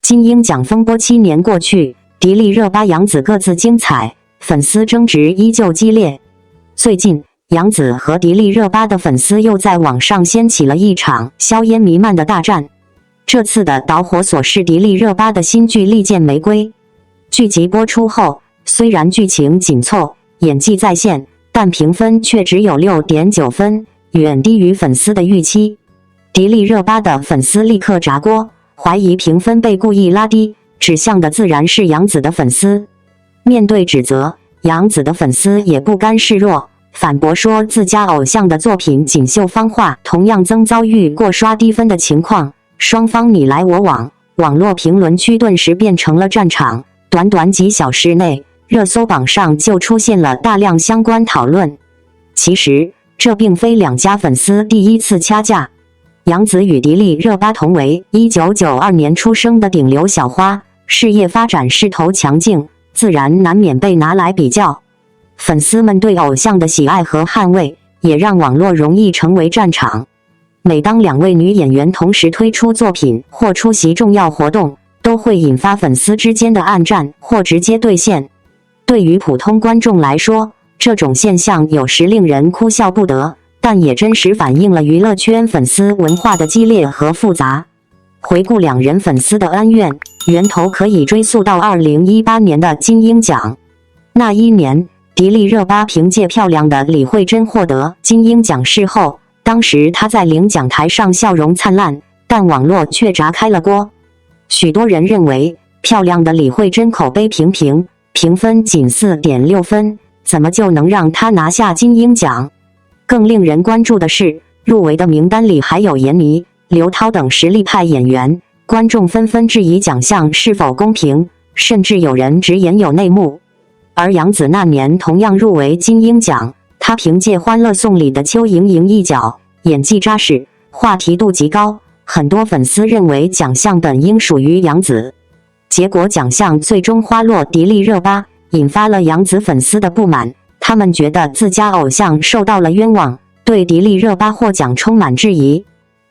金鹰奖风波7年过去，迪丽热巴、杨紫各自精彩，粉丝争执依旧激烈。最近，杨紫和迪丽热巴的粉丝又在网上掀起了一场硝烟弥漫的大战。这次的导火索是迪丽热巴的新剧《利剑玫瑰》。剧集播出后，虽然剧情紧凑，演技在线，但评分却只有 6.9 分，远低于粉丝的预期。迪丽热巴的粉丝立刻炸锅，怀疑评分被故意拉低，指向的自然是杨紫的粉丝。面对指责，杨紫的粉丝也不甘示弱，反驳说自家偶像的作品锦绣芳华，同样遭遇过刷低分的情况，双方你来我往，网络评论区顿时变成了战场。短短几小时内，热搜榜上就出现了大量相关讨论。其实，这并非两家粉丝第一次掐架。杨紫与迪丽热巴同为1992年出生的顶流小花，事业发展势头强劲，自然难免被拿来比较。粉丝们对偶像的喜爱和捍卫，也让网络容易成为战场。每当两位女演员同时推出作品或出席重要活动，都会引发粉丝之间的暗战或直接对线。对于普通观众来说，这种现象有时令人哭笑不得，但也真实反映了娱乐圈粉丝文化的激烈和复杂。回顾两人粉丝的恩怨，源头可以追溯到2018年的金鹰奖。那一年，迪丽热巴凭借漂亮的李慧珍获得金鹰奖视后，当时她在领奖台上笑容灿烂，但网络却炸开了锅。许多人认为，漂亮的李慧珍口碑平平，评分仅 4.6 分，怎么就能让她拿下金鹰奖？更令人关注的是，入围的名单里还有闫妮、刘涛等实力派演员，观众纷纷质疑奖项是否公平，甚至有人直言有内幕。而杨紫那年同样入围金鹰奖，她凭借《欢乐颂》里的邱莹莹一角，演技扎实，话题度极高，很多粉丝认为奖项本应属于杨紫。结果奖项最终花落迪丽热巴，引发了杨紫粉丝的不满。他们觉得自家偶像受到了冤枉，对迪丽热巴获奖充满质疑。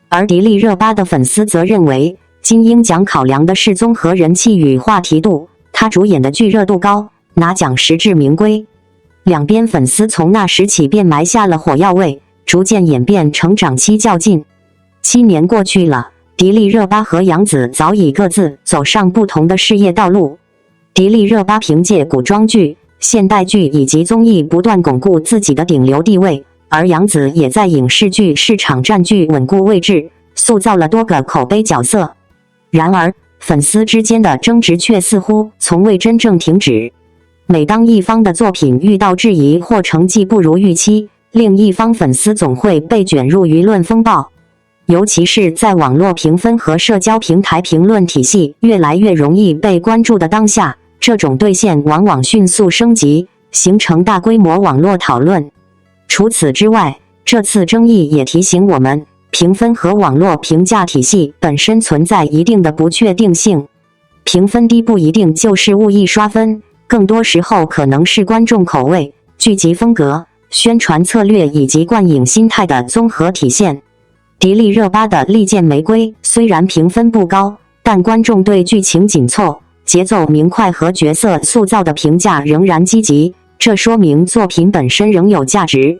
而迪丽热巴的粉丝则认为，金鹰奖考量的是综合人气与话题度，她主演的剧热度高，拿奖实至名归。两边粉丝从那时起便埋下了火药味，逐渐演变成长期较劲。7年过去了，迪丽热巴和杨紫早已各自走上不同的事业道路。迪丽热巴凭借古装剧、现代剧以及综艺不断巩固自己的顶流地位，而杨紫也在影视剧市场占据稳固位置，塑造了多个口碑角色。然而，粉丝之间的争执却似乎从未真正停止。每当一方的作品遇到质疑或成绩不如预期，另一方粉丝总会被卷入舆论风暴。尤其是在网络评分和社交平台评论体系越来越容易被关注的当下，这种对线往往迅速升级，形成大规模网络讨论。除此之外，这次争议也提醒我们，评分和网络评价体系本身存在一定的不确定性。评分低不一定就是故意刷分，更多时候可能是观众口味、剧集风格、宣传策略以及观影心态的综合体现。迪丽热巴的《利剑玫瑰》虽然评分不高，但观众对剧情紧凑、节奏明快和角色塑造的评价仍然积极，这说明作品本身仍有价值。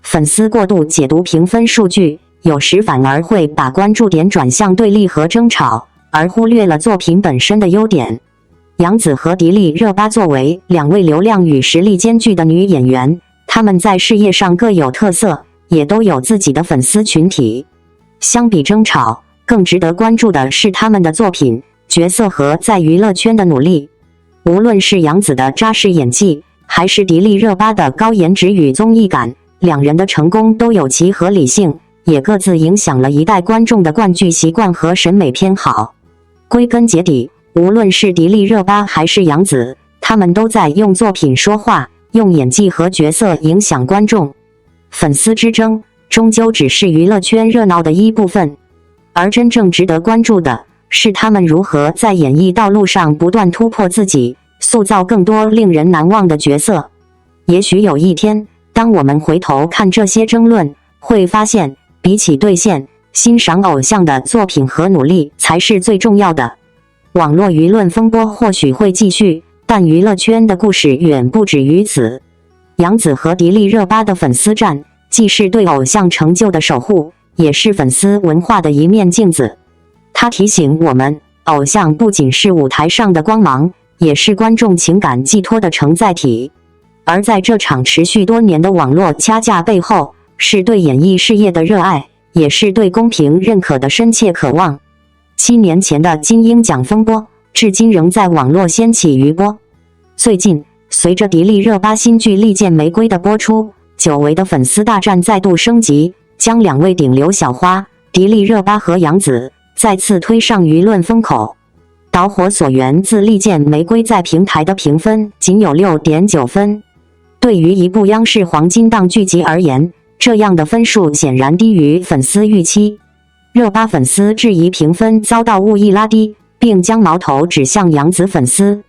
粉丝过度解读评分数据，有时反而会把关注点转向对立和争吵，而忽略了作品本身的优点。杨紫和迪丽热巴作为两位流量与实力兼具的女演员，她们在事业上各有特色，也都有自己的粉丝群体。相比争吵，更值得关注的是他们的作品、角色和在娱乐圈的努力。无论是杨紫的扎实演技，还是迪丽热巴的高颜值与综艺感，两人的成功都有其合理性，也各自影响了一代观众的观剧习惯和审美偏好。归根结底，无论是迪丽热巴还是杨紫，他们都在用作品说话，用演技和角色影响观众。粉丝之争终究只是娱乐圈热闹的一部分，而真正值得关注的是他们如何在演艺道路上不断突破自己，塑造更多令人难忘的角色。也许有一天，当我们回头看这些争论，会发现，比起兑现，欣赏偶像的作品和努力才是最重要的。网络舆论风波或许会继续，但娱乐圈的故事远不止于此。杨紫和迪丽热巴的粉丝战，既是对偶像成就的守护，也是粉丝文化的一面镜子。它提醒我们，偶像不仅是舞台上的光芒，也是观众情感寄托的承载体。而在这场持续多年的网络掐架背后，是对演艺事业的热爱，也是对公平认可的深切渴望。7年前的金鹰奖风波，至今仍在网络掀起余波。最近，随着迪丽热巴新剧《利剑玫瑰》的播出，久违的粉丝大战再度升级，将两位顶流小花迪丽热巴和杨紫再次推上舆论风口。导火索源自《利剑玫瑰》在平台的评分仅有 6.9 分，对于一部央视黄金档剧集而言，这样的分数显然低于粉丝预期。热巴粉丝质疑评分遭到故意拉低，并将矛头指向杨紫粉丝，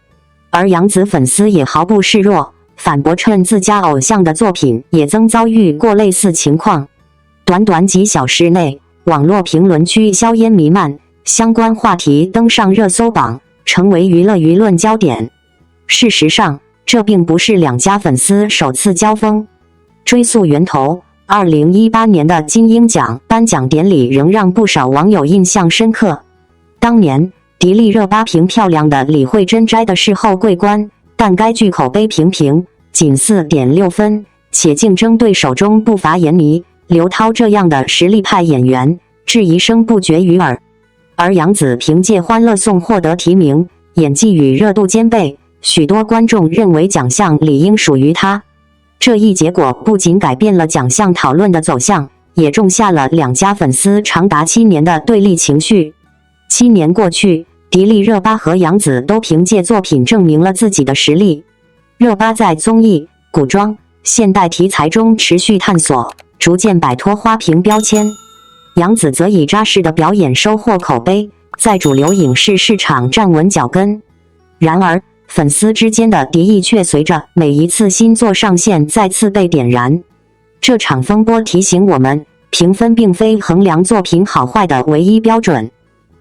而杨紫粉丝也毫不示弱，反驳称自家偶像的作品也曾遭遇过类似情况。短短几小时内，网络评论区硝烟弥漫，相关话题登上热搜榜，成为娱乐舆论焦点。事实上，这并不是两家粉丝首次交锋。追溯源头，2018年的金鹰奖颁奖典礼仍让不少网友印象深刻。当年，迪丽热巴凭漂亮的李慧珍摘的是后桂冠，但该剧口碑平平，仅 4.6 分，且竞争对手中不乏闫妮、刘涛这样的实力派演员，质疑声不绝于耳。而杨紫凭借《欢乐颂》获得提名，演技与热度兼备，许多观众认为奖项理应属于她。这一结果不仅改变了奖项讨论的走向，也种下了两家粉丝长达7年的对立情绪。7年过去，迪丽热巴和杨紫都凭借作品证明了自己的实力。热巴在综艺、古装、现代题材中持续探索，逐渐摆脱花瓶标签；杨紫则以扎实的表演收获口碑，在主流影视市场站稳脚跟。然而，粉丝之间的敌意却随着每一次新作上线再次被点燃。这场风波提醒我们，评分并非衡量作品好坏的唯一标准。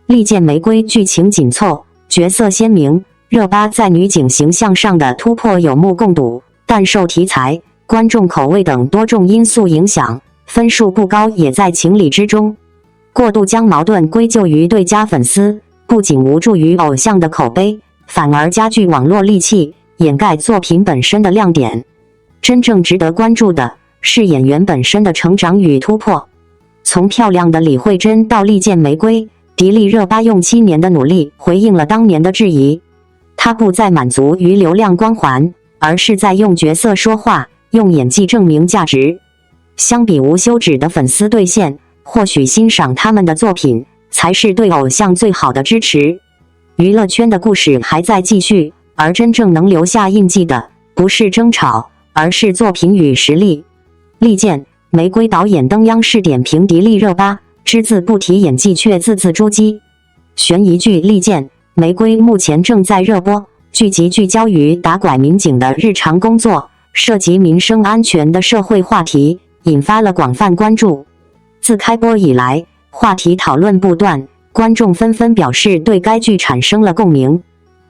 利剑玫瑰剧情紧凑，角色鲜明，热巴在女警形象上的突破有目共睹，但受题材、观众口味等多种因素影响，分数不高也在情理之中。过度将矛盾归咎于对家粉丝，不仅无助于偶像的口碑，反而加剧网络戾气，掩盖作品本身的亮点。真正值得关注的是演员本身的成长与突破。从漂亮的李慧珍到利剑玫瑰，迪丽热巴用7年的努力回应了当年的质疑。她不再满足于流量光环，而是在用角色说话，用演技证明价值。相比无休止的粉丝兑现，或许欣赏他们的作品才是对偶像最好的支持。娱乐圈的故事还在继续，而真正能留下印记的，不是争吵，而是作品与实力。利剑玫瑰导演登央视点评迪丽热巴，只字不提演技却字字珠玑。悬疑剧《利剑玫瑰》目前正在热播，剧集聚焦于打拐民警的日常工作，涉及民生安全的社会话题，引发了广泛关注。自开播以来，话题讨论不断，观众纷纷表示对该剧产生了共鸣。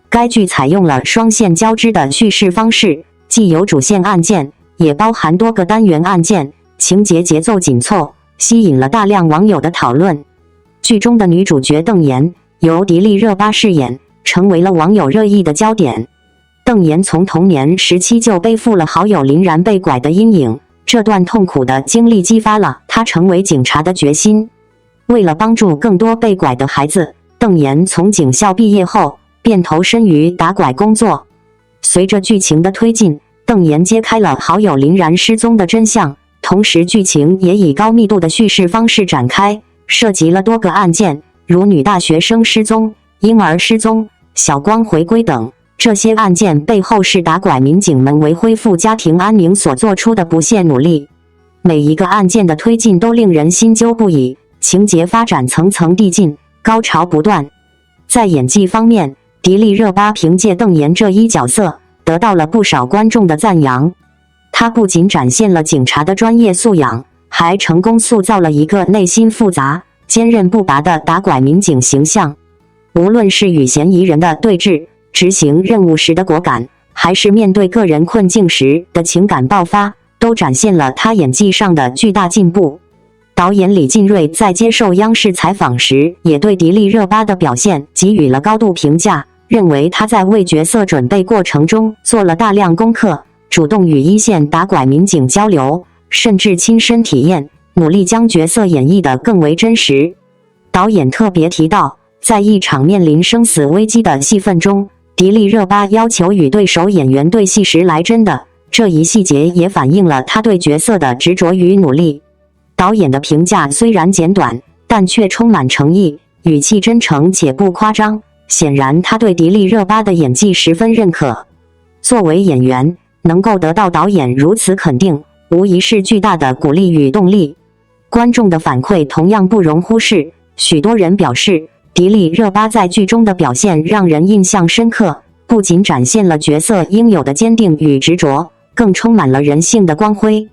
该剧采用了双线交织的叙事方式，既有主线案件，也包含多个单元案件，情节节奏紧凑，吸引了大量网友的讨论。剧中的女主角邓妍由迪丽热巴饰演，成为了网友热议的焦点。邓妍从童年时期就背负了好友林然被拐的阴影，这段痛苦的经历激发了她成为警察的决心。为了帮助更多被拐的孩子，邓妍从警校毕业后便投身于打拐工作。随着剧情的推进，邓妍揭开了好友林然失踪的真相，同时剧情也以高密度的叙事方式展开，涉及了多个案件，如女大学生失踪、婴儿失踪、小光回归等。这些案件背后是打拐民警们为恢复家庭安宁所做出的不懈努力。每一个案件的推进都令人心揪不已，情节发展层层递进，高潮不断。在演技方面，迪丽热巴凭借邓妍这一角色得到了不少观众的赞扬。她不仅展现了警察的专业素养，还成功塑造了一个内心复杂、坚韧不拔的打拐民警形象。无论是与嫌疑人的对峙、执行任务时的果敢，还是面对个人困境时的情感爆发，都展现了他演技上的巨大进步。导演李进瑞在接受央视采访时，也对迪丽热巴的表现给予了高度评价，认为她在为角色准备过程中做了大量功课，主动与一线打拐民警交流，甚至亲身体验，努力将角色演绎得更为真实。导演特别提到，在一场面临生死危机的戏份中，迪丽热巴要求与对手演员对戏时来真的，这一细节也反映了她对角色的执着与努力。导演的评价虽然简短，但却充满诚意，语气真诚且不夸张，显然他对迪丽热巴的演技十分认可。作为演员，能够得到导演如此肯定，无疑是巨大的鼓励与动力。观众的反馈同样不容忽视，许多人表示，迪丽热巴在剧中的表现让人印象深刻，不仅展现了角色应有的坚定与执着，更充满了人性的光辉。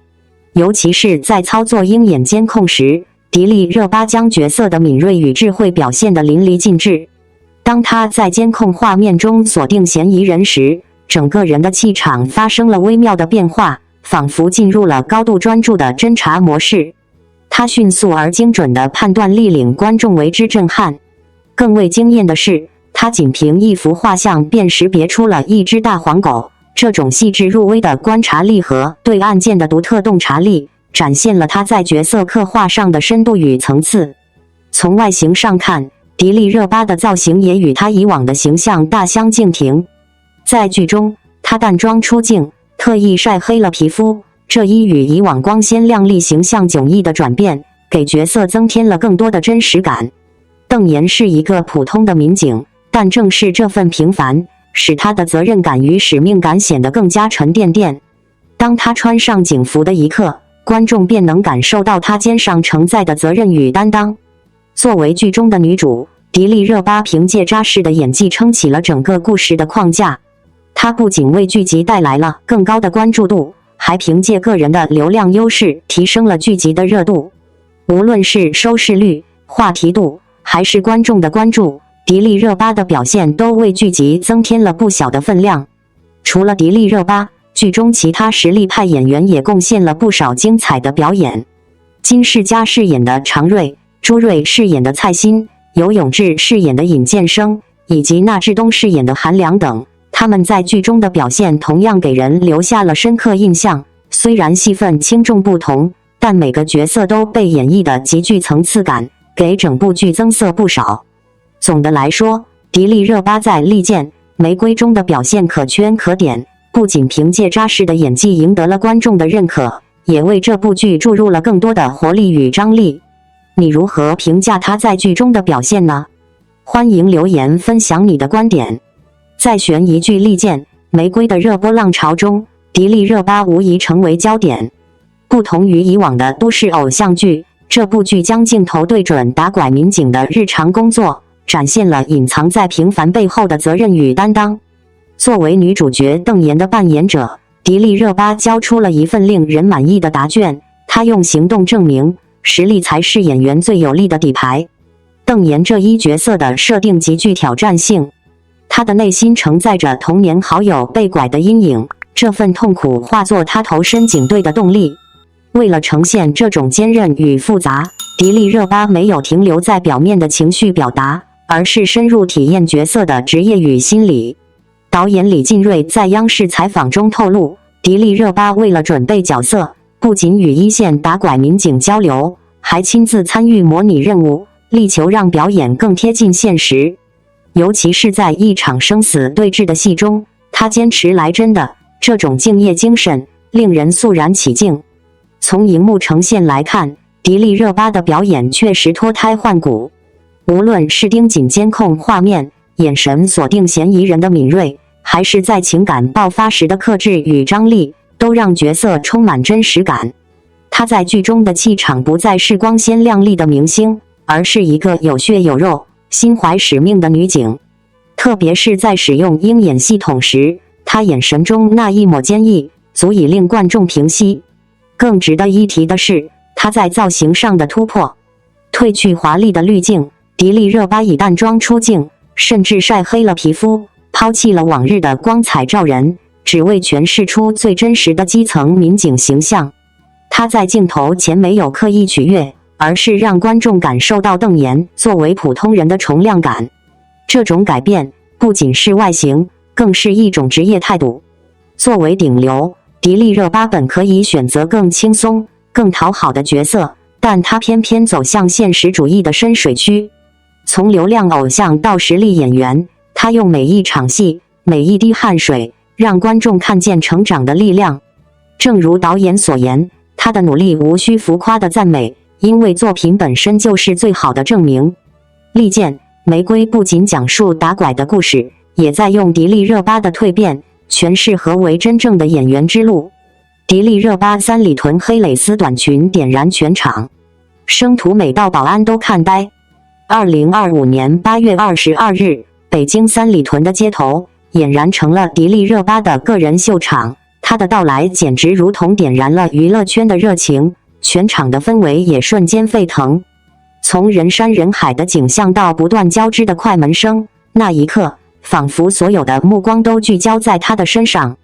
尤其是在操作鹰眼监控时，迪丽热巴将角色的敏锐与智慧表现得淋漓尽致。当她在监控画面中锁定嫌疑人时，整个人的气场发生了微妙的变化，仿佛进入了高度专注的侦查模式。她迅速而精准的判断力令观众为之震撼。更为惊艳的是，她仅凭一幅画像便识别出了一只大黄狗。这种细致入微的观察力和对案件的独特洞察力，展现了他在角色刻画上的深度与层次。从外形上看，迪丽热巴的造型也与她以往的形象大相径庭。在剧中，她淡妆出镜，特意晒黑了皮肤，这一与以往光鲜亮丽形象迥异的转变，给角色增添了更多的真实感。邓妍是一个普通的民警，但正是这份平凡，使他的责任感与使命感显得更加沉甸甸。当他穿上警服的一刻，观众便能感受到他肩上承载的责任与担当。作为剧中的女主，迪丽热巴凭借扎实的演技撑起了整个故事的框架。她不仅为剧集带来了更高的关注度，还凭借个人的流量优势提升了剧集的热度。无论是收视率、话题度，还是观众的关注，迪丽热巴的表现都为剧集增添了不小的分量。除了迪丽热巴，剧中其他实力派演员也贡献了不少精彩的表演。金世佳饰演的常瑞，朱瑞饰演的蔡欣，尤永志饰演的尹建生，以及纳志东饰演的韩良等，他们在剧中的表现同样给人留下了深刻印象。虽然戏份轻重不同，但每个角色都被演绎得极具层次感，给整部剧增色不少。总的来说，迪丽热巴在《利剑》《玫瑰》中的表现可圈可点，不仅凭借扎实的演技赢得了观众的认可，也为这部剧注入了更多的活力与张力。你如何评价她在剧中的表现呢？欢迎留言分享你的观点。在悬疑剧《利剑》《玫瑰》的热播浪潮中，迪丽热巴无疑成为焦点。不同于以往的都市偶像剧，这部剧将镜头对准打拐民警的日常工作，展现了隐藏在平凡背后的责任与担当。作为女主角邓妍的扮演者，迪丽热巴交出了一份令人满意的答卷。她用行动证明，实力才是演员最有力的底牌。邓妍这一角色的设定极具挑战性，她的内心承载着童年好友被拐的阴影，这份痛苦化作她投身警队的动力。为了呈现这种坚韧与复杂，迪丽热巴没有停留在表面的情绪表达，而是深入体验角色的职业与心理。导演李进瑞在央视采访中透露，迪丽热巴为了准备角色，不仅与一线打拐民警交流，还亲自参与模拟任务，力求让表演更贴近现实。尤其是在一场生死对峙的戏中，她坚持来真的，这种敬业精神令人肃然起敬。从荧幕呈现来看，迪丽热巴的表演确实脱胎换骨。无论是盯紧监控画面，眼神锁定嫌疑人的敏锐，还是在情感爆发时的克制与张力，都让角色充满真实感。她在剧中的气场不再是光鲜亮丽的明星，而是一个有血有肉、心怀使命的女警。特别是在使用鹰眼系统时，她眼神中那一抹坚毅，足以令观众平息。更值得一提的是，她在造型上的突破。褪去华丽的滤镜，迪丽热巴以淡妆出镜，甚至晒黑了皮肤，抛弃了往日的光彩照人，只为诠释出最真实的基层民警形象。他在镜头前没有刻意取悦，而是让观众感受到邓岩作为普通人的重量感。这种改变不仅是外形，更是一种职业态度。作为顶流，迪丽热巴本可以选择更轻松、更讨好的角色，但她偏偏走向现实主义的深水区。从流量偶像到实力演员，她用每一场戏、每一滴汗水，让观众看见成长的力量。正如导演所言，她的努力无需浮夸的赞美，因为作品本身就是最好的证明。利剑玫瑰不仅讲述打拐的故事，也在用迪丽热巴的蜕变诠释何为真正的演员之路。迪丽热巴三里屯黑蕾丝短裙点燃全场，生图美到保安都看呆。2025年8月22日，北京三里屯的街头俨然成了迪丽热巴的个人秀场，她的到来简直如同点燃了娱乐圈的热情，全场的氛围也瞬间沸腾。从人山人海的景象到不断交织的快门声，那一刻仿佛所有的目光都聚焦在她的身上。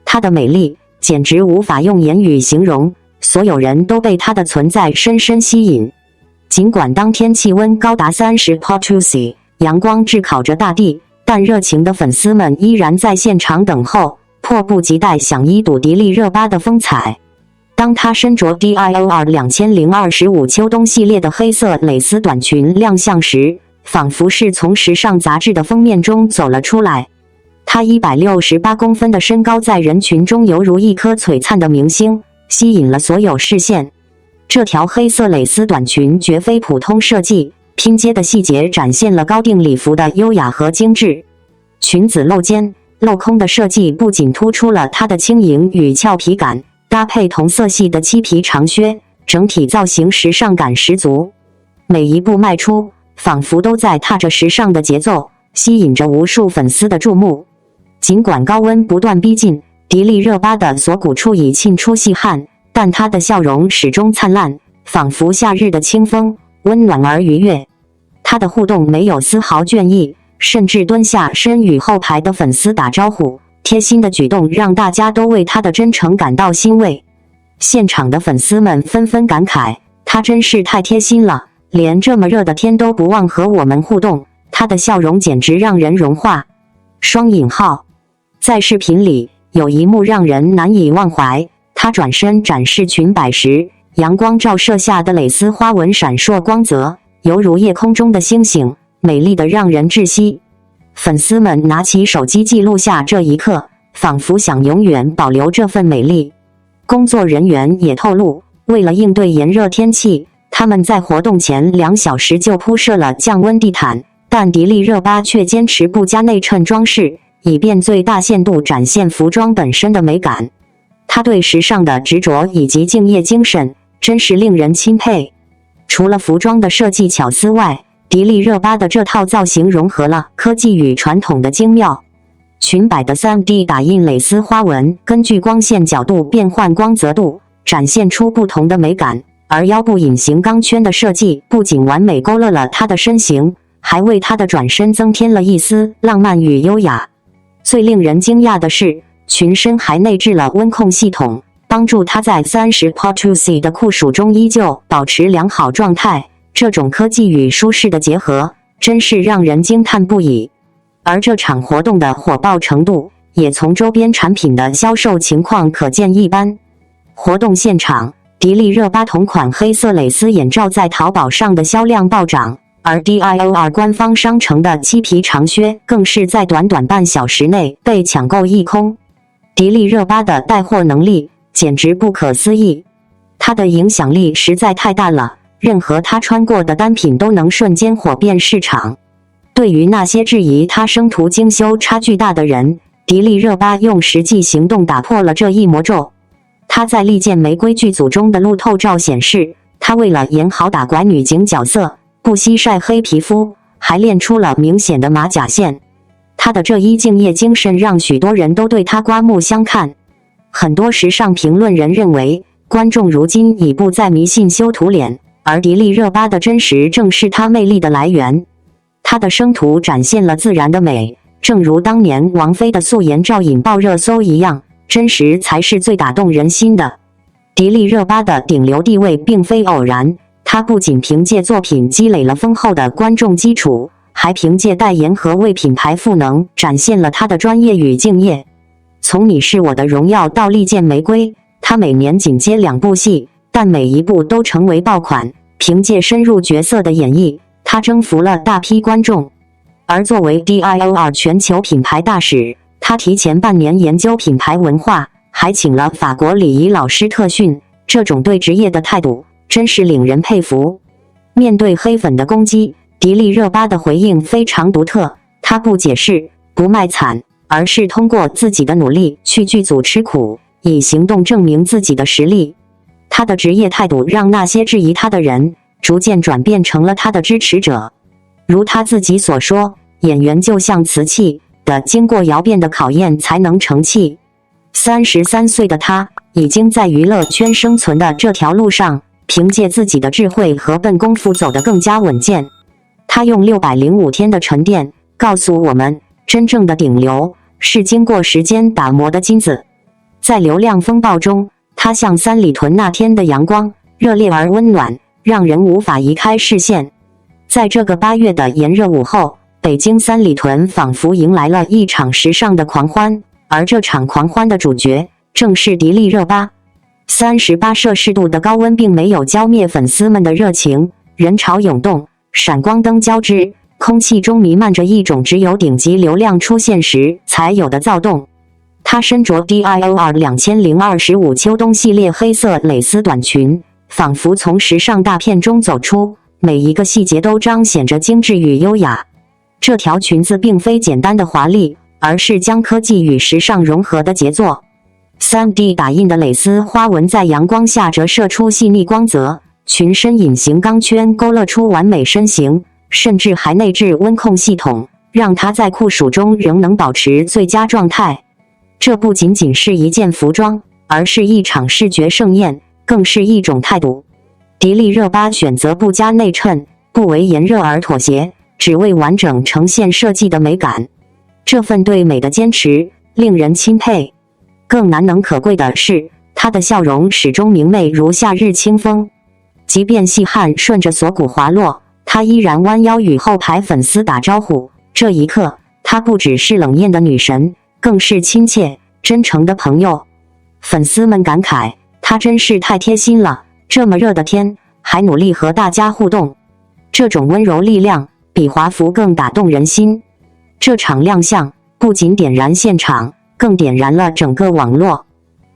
她的美丽简直无法用言语形容，所有人都被她的存在深深吸引。尽管当天气温高达30°C， 阳光炙烤着大地，但热情的粉丝们依然在现场等候，迫不及待想一睹迪丽热巴的风采。当她身着 DIOR 2025秋冬系列的黑色蕾丝短裙亮相时，仿佛是从时尚杂志的封面中走了出来。她168公分的身高在人群中犹如一颗璀璨的明星，吸引了所有视线。这条黑色蕾丝短裙绝非普通设计，拼接的细节展现了高定礼服的优雅和精致。裙子露肩、镂空的设计不仅突出了她的轻盈与俏皮感，搭配同色系的漆皮长靴，整体造型时尚感十足。每一步迈出，仿佛都在踏着时尚的节奏，吸引着无数粉丝的注目。尽管高温不断逼近，迪丽热巴的锁骨处已沁出细汗，但她的笑容始终灿烂，仿佛夏日的清风，温暖而愉悦。她的互动没有丝毫倦意，甚至蹲下身与后排的粉丝打招呼。贴心的举动让大家都为她的真诚感到欣慰。现场的粉丝们纷纷感慨，她真是太贴心了，连这么热的天都不忘和我们互动，她的笑容简直让人融化。双引号。在视频里有一幕让人难以忘怀，她转身展示裙摆时，阳光照射下的蕾丝花纹闪烁光泽，犹如夜空中的星星，美丽的让人窒息。粉丝们拿起手机记录下这一刻，仿佛想永远保留这份美丽。工作人员也透露，为了应对炎热天气，他们在活动前2小时就铺设了降温地毯，但迪丽热巴却坚持不加内衬装饰，以便最大限度展现服装本身的美感。她对时尚的执着以及敬业精神，真是令人钦佩。除了服装的设计巧思外，迪丽热巴的这套造型融合了科技与传统的精妙。裙摆的 3D 打印蕾丝花纹根据光线角度变换光泽度，展现出不同的美感，而腰部隐形钢圈的设计不仅完美勾勒了她的身形，还为她的转身增添了一丝浪漫与优雅。最令人惊讶的是，裙身还内置了温控系统，帮助她在30°C 的酷暑中依旧保持良好状态。这种科技与舒适的结合，真是让人惊叹不已。而这场活动的火爆程度，也从周边产品的销售情况可见一斑。活动现场，迪丽热巴同款黑色蕾丝眼罩在淘宝上的销量暴涨，而 DIOR 官方商城的漆皮长靴更是在短短半小时内被抢购一空。迪丽热巴的带货能力简直不可思议，她的影响力实在太大了，任何她穿过的单品都能瞬间火遍市场。对于那些质疑她生图精修差距大的人，迪丽热巴用实际行动打破了这一魔咒。她在《利剑玫瑰》剧组中的路透照显示，她为了演好打拐女警角色，不惜晒黑皮肤，还练出了明显的马甲线。她的这一敬业精神让许多人都对她刮目相看。很多时尚评论人认为，观众如今已不再迷信修图脸，而迪丽热巴的真实正是她魅力的来源。她的生图展现了自然的美，正如当年王菲的素颜照引爆热搜一样，真实才是最打动人心的。迪丽热巴的顶流地位并非偶然，她不仅凭借作品积累了丰厚的观众基础，还凭借代言和为品牌赋能展现了她的专业与敬业。从你是我的荣耀到利剑玫瑰，她每年仅接2部戏，但每一部都成为爆款。凭借深入角色的演绎，她征服了大批观众。而作为 DIOR 全球品牌大使，她提前半年研究品牌文化，还请了法国礼仪老师特训。这种对职业的态度真是令人佩服。面对黑粉的攻击，迪丽热巴的回应非常独特，她不解释，不卖惨，而是通过自己的努力去剧组吃苦，以行动证明自己的实力。她的职业态度让那些质疑她的人逐渐转变成了她的支持者。如她自己所说，演员就像瓷器的，经过窑变的考验才能成器。33岁的她已经在娱乐圈生存的这条路上，凭借自己的智慧和笨功夫走得更加稳健。她用605天的沉淀告诉我们，真正的顶流是经过时间打磨的金子。在流量风暴中，她像三里屯那天的阳光，热烈而温暖，让人无法移开视线。在这个8月的炎热午后，北京三里屯仿佛迎来了一场时尚的狂欢，而这场狂欢的主角正是迪丽热巴。38摄氏度的高温并没有浇灭粉丝们的热情，人潮涌动，闪光灯交织，空气中弥漫着一种只有顶级流量出现时才有的躁动。她身着 DIOR 2025秋冬系列黑色蕾丝短裙，仿佛从时尚大片中走出，每一个细节都彰显着精致与优雅。这条裙子并非简单的华丽，而是将科技与时尚融合的杰作。3D 打印的蕾丝花纹在阳光下折射出细腻光泽，裙身隐形钢圈勾勒出完美身形，甚至还内置温控系统，让她在酷暑中仍能保持最佳状态。这不仅仅是一件服装，而是一场视觉盛宴，更是一种态度。迪丽热巴选择不加内衬，不为炎热而妥协，只为完整呈现设计的美感。这份对美的坚持令人钦佩。更难能可贵的是，她的笑容始终明媚如夏日清风。即便细汗顺着锁骨滑落，她依然弯腰与后排粉丝打招呼。这一刻，她不只是冷艳的女神，更是亲切真诚的朋友。粉丝们感慨，她真是太贴心了，这么热的天还努力和大家互动。这种温柔力量比华服更打动人心。这场亮相不仅点燃现场，更点燃了整个网络。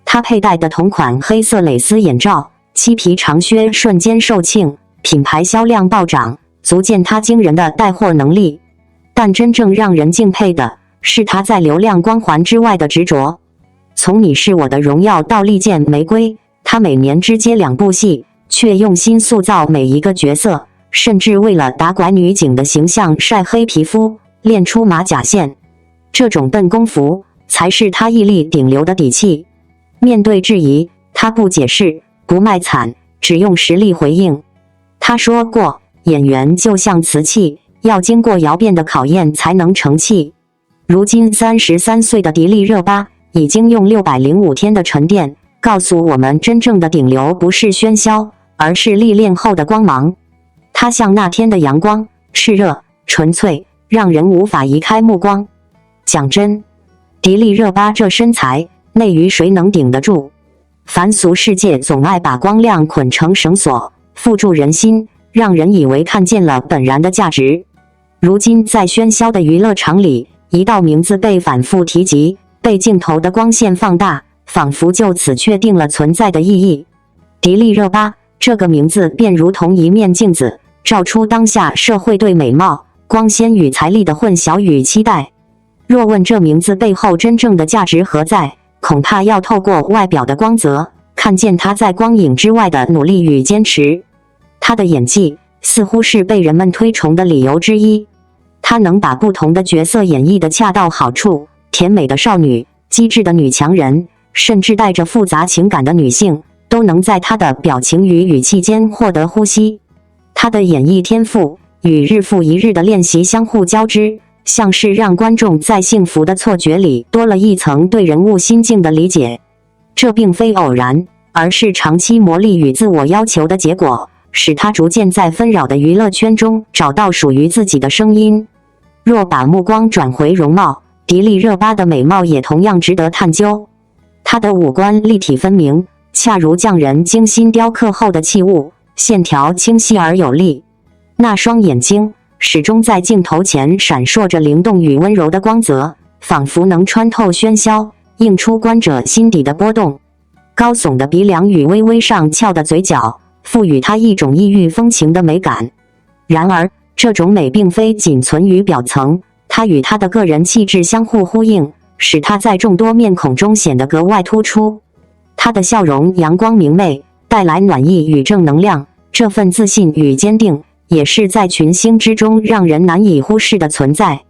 她佩戴的同款黑色蕾丝眼罩、漆皮长靴瞬间售罄，品牌销量暴涨，足见她惊人的带货能力。但真正让人敬佩的是她在流量光环之外的执着。从你是我的荣耀到利剑玫瑰，她每年只接2部戏，却用心塑造每一个角色，甚至为了打拐女警的形象晒黑皮肤，练出马甲线。这种笨功夫才是她屹立顶流的底气。面对质疑，她不解释，不卖惨，只用实力回应。她说过，演员就像瓷器，要经过窑变的考验才能成器。如今33岁的迪丽热巴已经用605天的沉淀，告诉我们真正的顶流不是喧嚣，而是历练后的光芒。她像那天的阳光，炽热、纯粹，让人无法移开目光。讲真，迪丽热巴这身材，内娱谁能顶得住？凡俗世界总爱把光亮捆成绳索，缚住人心，让人以为看见了本然的价值。如今在喧嚣的娱乐场里，一道名字被反复提及，被镜头的光线放大，仿佛就此确定了存在的意义。迪丽热巴这个名字便如同一面镜子，照出当下社会对美貌、光鲜与财力的混淆与期待。若问这名字背后真正的价值何在，恐怕要透过外表的光泽，看见她在光影之外的努力与坚持。她的演技似乎是被人们推崇的理由之一。她能把不同的角色演绎得恰到好处，甜美的少女、机智的女强人，甚至带着复杂情感的女性，都能在她的表情与语气间获得呼吸。她的演绎天赋与日复一日的练习相互交织，像是让观众在幸福的错觉里多了一层对人物心境的理解。这并非偶然，而是长期磨砺与自我要求的结果，使他逐渐在纷扰的娱乐圈中找到属于自己的声音。若把目光转回容貌，迪丽热巴的美貌也同样值得探究。她的五官立体分明，恰如匠人精心雕刻后的器物，线条清晰而有力。那双眼睛始终在镜头前闪烁着灵动与温柔的光泽，仿佛能穿透喧嚣，映出观者心底的波动。高耸的鼻梁与微微上翘的嘴角，赋予她一种异域风情的美感。然而，这种美并非仅存于表层，它与她的个人气质相互呼应，使她在众多面孔中显得格外突出。她的笑容阳光明媚，带来暖意与正能量，这份自信与坚定，也是在群星之中让人难以忽视的存在。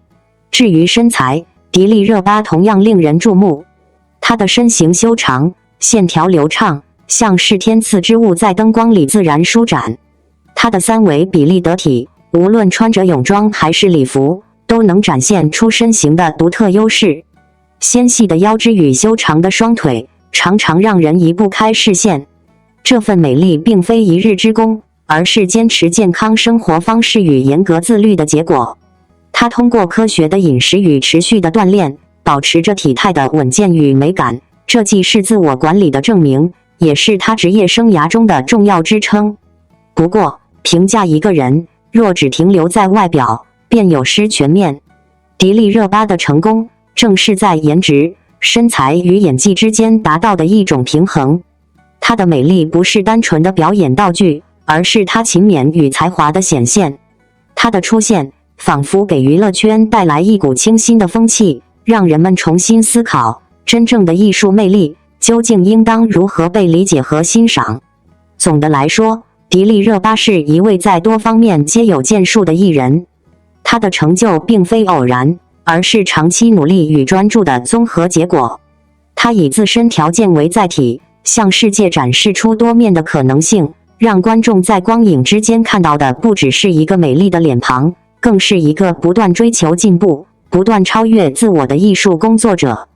至于身材，迪丽热巴同样令人注目。她的身形修长，线条流畅，像是天赐之物在灯光里自然舒展。她的三维比例得体，无论穿着泳装还是礼服，都能展现出身形的独特优势。纤细的腰肢与修长的双腿，常常让人移不开视线。这份美丽并非一日之功，而是坚持健康生活方式与严格自律的结果。她通过科学的饮食与持续的锻炼，保持着体态的稳健与美感，这既是自我管理的证明，也是她职业生涯中的重要支撑。不过，评价一个人，若只停留在外表，便有失全面。迪丽热巴的成功，正是在颜值、身材与演技之间达到的一种平衡。她的美丽不是单纯的表演道具，而是她勤勉与才华的显现。她的出现，仿佛给娱乐圈带来一股清新的风气，让人们重新思考，真正的艺术魅力究竟应当如何被理解和欣赏。总的来说，迪丽热巴是一位在多方面皆有建树的艺人。她的成就并非偶然，而是长期努力与专注的综合结果。她以自身条件为载体，向世界展示出多面的可能性，让观众在光影之间看到的不只是一个美丽的脸庞，更是一个不断追求进步、不断超越自我的艺术工作者。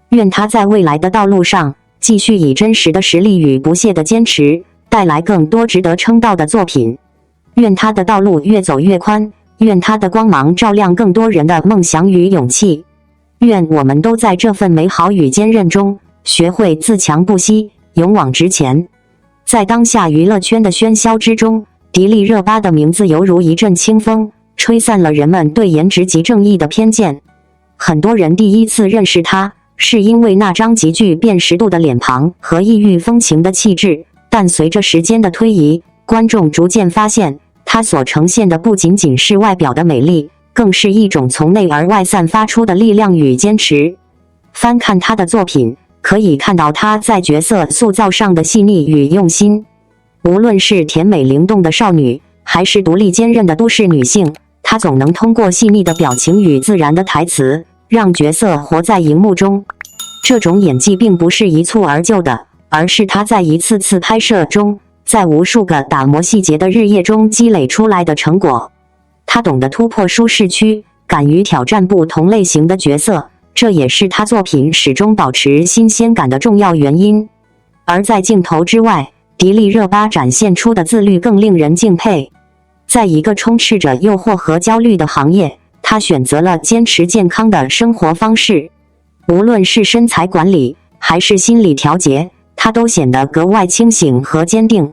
愿她在未来的道路上，继续以真实的实力与不懈的坚持，带来更多值得称道的作品。愿她的道路越走越宽，愿她的光芒照亮更多人的梦想与勇气。愿我们都在这份美好与坚韧中，学会自强不息，勇往直前。在当下娱乐圈的喧嚣之中，迪丽热巴的名字犹如一阵清风，吹散了人们对颜值及正义的偏见。很多人第一次认识她，是因为那张极具辨识度的脸庞和异域风情的气质，但随着时间的推移，观众逐渐发现，她所呈现的不仅仅是外表的美丽，更是一种从内而外散发出的力量与坚持。翻看她的作品，可以看到她在角色塑造上的细腻与用心。无论是甜美灵动的少女，还是独立坚韧的都市女性，她总能通过细腻的表情与自然的台词，让角色活在荧幕中。这种演技并不是一蹴而就的，而是她在一次次拍摄中，在无数个打磨细节的日夜中积累出来的成果。她懂得突破舒适区，敢于挑战不同类型的角色，这也是她作品始终保持新鲜感的重要原因。而在镜头之外，迪丽热巴展现出的自律更令人敬佩。在一个充斥着诱惑和焦虑的行业，她选择了坚持健康的生活方式。无论是身材管理，还是心理调节，她都显得格外清醒和坚定。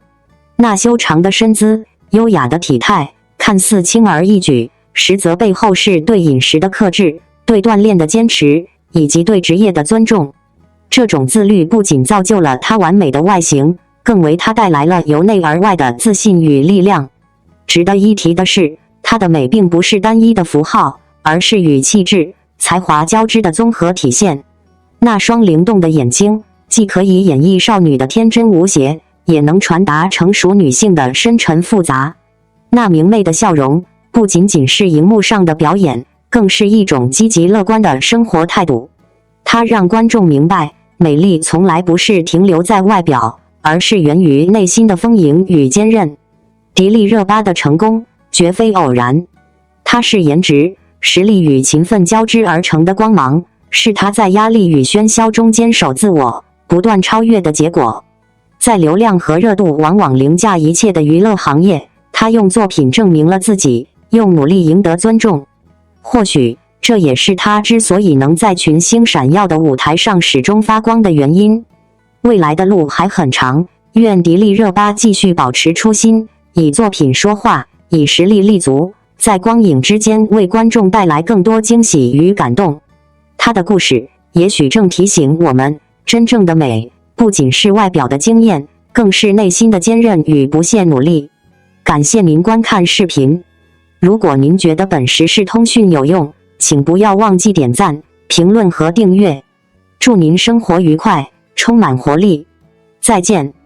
那修长的身姿，优雅的体态，看似轻而易举，实则背后是对饮食的克制，对锻炼的坚持，以及对职业的尊重。这种自律不仅造就了她完美的外形，更为她带来了由内而外的自信与力量。值得一提的是，她的美并不是单一的符号，而是与气质、才华交织的综合体现。那双灵动的眼睛，既可以演绎少女的天真无邪，也能传达成熟女性的深沉复杂。那明媚的笑容，不仅仅是荧幕上的表演，更是一种积极乐观的生活态度。它让观众明白，美丽从来不是停留在外表，而是源于内心的丰盈与坚韧。迪丽热巴的成功，绝非偶然。它是颜值、实力与勤奋交织而成的光芒，是他在压力与喧嚣中坚守自我、不断超越的结果。在流量和热度往往凌驾一切的娱乐行业，他用作品证明了自己，用努力赢得尊重。或许这也是他之所以能在群星闪耀的舞台上始终发光的原因。未来的路还很长，愿迪丽热巴继续保持初心，以作品说话，以实力立足，在光影之间为观众带来更多惊喜与感动。她的故事也许正提醒我们，真正的美不仅是外表的惊艳，更是内心的坚韧与不懈努力。感谢您观看视频。如果您觉得本时事通讯有用，请不要忘记点赞、评论和订阅。祝您生活愉快，充满活力。再见。